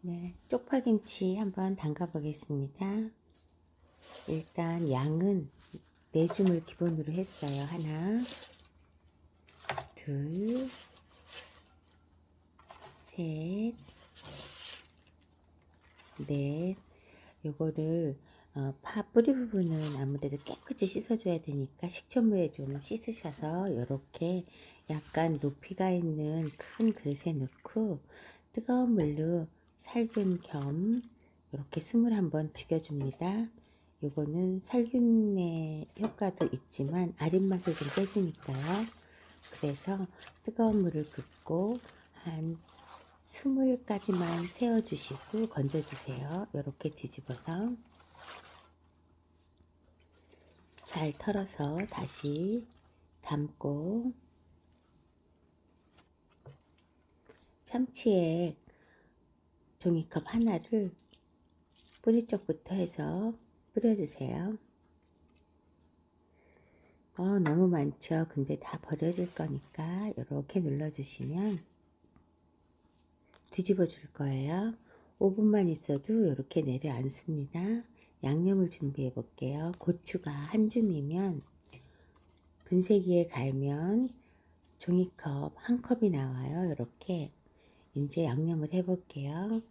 네, 쪽파김치 한번 담가 보겠습니다. 일단 양은 4줌을 기본으로 했어요. 하나, 둘, 셋, 넷. 요거를 파 뿌리 부분은 아무래도 깨끗이 씻어줘야 되니까 식초물에 좀 씻으셔서 이렇게 약간 높이가 있는 큰 그릇에 넣고 뜨거운 물로 살균 겸 이렇게 숨을 한번 죽여줍니다. 요거는 살균의 효과도 있지만 아린 맛을 좀 빼주니까요. 그래서 뜨거운 물을 붓고 한 20까지만 세워주시고 건져주세요. 이렇게 뒤집어서 잘 털어서 다시 담고 참치액 종이컵 하나를 뿌리 쪽부터 해서 뿌려주세요. 너무 많죠? 근데 다 버려질 거니까 이렇게 눌러주시면 뒤집어 줄 거예요. 5분만 있어도 이렇게 내려앉습니다. 양념을 준비해 볼게요. 고추가 한 줌이면 분쇄기에 갈면 종이컵 한 컵이 나와요. 이렇게 이제 양념을 해 볼게요.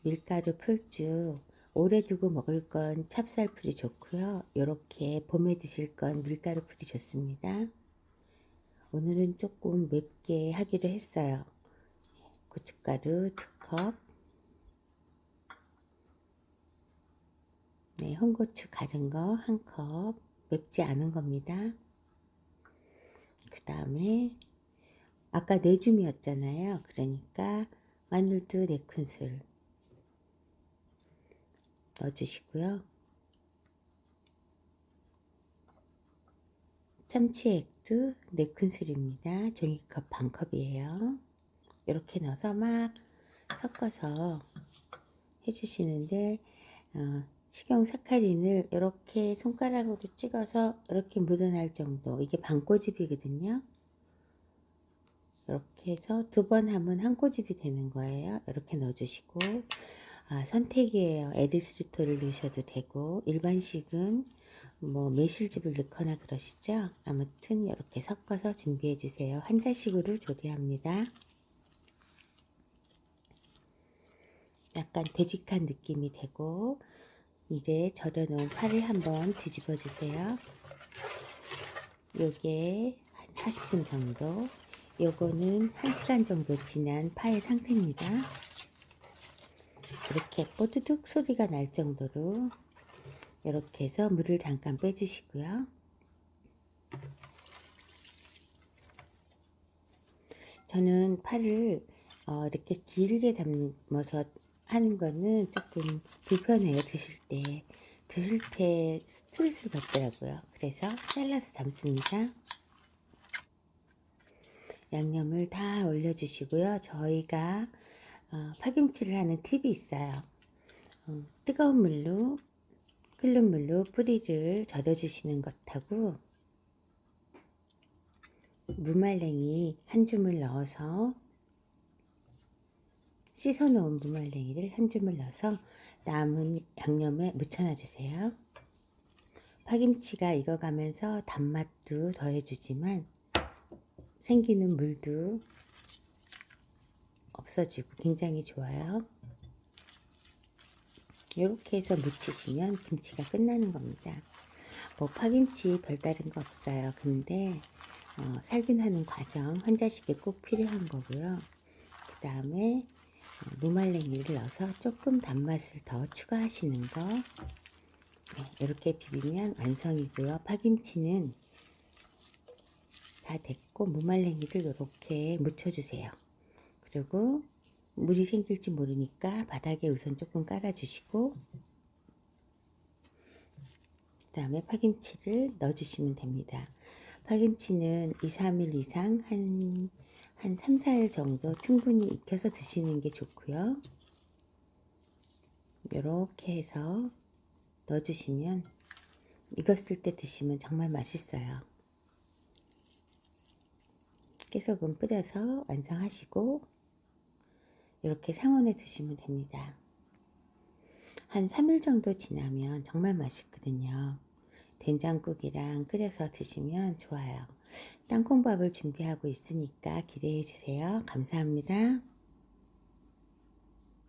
밀가루 풀쭉, 오래 두고 먹을 건 찹쌀풀이 좋고요. 이렇게 봄에 드실 건 밀가루 풀이 좋습니다. 오늘은 조금 맵게 하기로 했어요. 고춧가루 2컵, 네, 홍고추 갈은 거 1컵, 맵지 않은 겁니다. 그 다음에 아까 4줌이었잖아요. 그러니까 마늘도 4큰술 넣어주시고요. 참치액도 4큰술입니다. 종이컵 반컵이에요. 이렇게 넣어서 막 섞어서 해주시는데 식용 사카린을 이렇게 손가락으로 찍어서 이렇게 묻어날 정도, 이게 반꼬집이거든요. 이렇게 해서 2번 하면 한 꼬집이 되는 거예요. 이렇게 넣어주시고 선택이에요. 에리스리토를 넣으셔도 되고 일반식은 뭐 매실즙을 넣거나 그러시죠. 아무튼 이렇게 섞어서 준비해 주세요. 한자식으로 조리합니다. 약간 되직한 느낌이 되고 이제 절여놓은 파를 한번 뒤집어 주세요. 요게 한 40분 정도, 요거는 1시간 정도 지난 파의 상태입니다. 이렇게 뽀드득 소리가 날 정도로 이렇게 해서 물을 잠깐 빼주시고요. 저는 파를 이렇게 길게 담아서 하는 거는 조금 불편해요. 드실 때 스트레스를 받더라고요. 그래서 잘라서 담습니다. 양념을 다 올려주시고요. 저희가 파김치를 하는 팁이 있어요. 뜨거운 물로, 끓는 물로 뿌리를 절여주시는 것하고 무말랭이 한 줌을 넣어서 씻어 놓은 무말랭이를 한 줌을 넣어서 남은 양념에 묻혀놔 주세요. 파김치가 익어가면서 단맛도 더해주지만 생기는 물도 없어지고 굉장히 좋아요. 이렇게 해서 묻히시면 김치가 끝나는 겁니다. 뭐 파김치 별다른 거 없어요. 근데 살균하는 과정 환자식에 꼭 필요한 거고요. 그 다음에 무말랭이를 넣어서 조금 단맛을 더 추가하시는 거, 이렇게 비비면 완성이고요. 파김치는 다 됐고 무말랭이를 이렇게 묻혀주세요. 그리고 물이 생길지 모르니까 바닥에 우선 조금 깔아주시고 그 다음에 파김치를 넣어주시면 됩니다. 파김치는 2, 3일 이상 한 3, 4일 정도 충분히 익혀서 드시는 게 좋고요. 이렇게 해서 넣어주시면 익었을 때 드시면 정말 맛있어요. 깨소금 뿌려서 완성하시고 이렇게 상온에 두시면 됩니다. 한 3일 정도 지나면 정말 맛있거든요. 된장국이랑 끓여서 드시면 좋아요. 땅콩밥을 준비하고 있으니까 기대해 주세요. 감사합니다.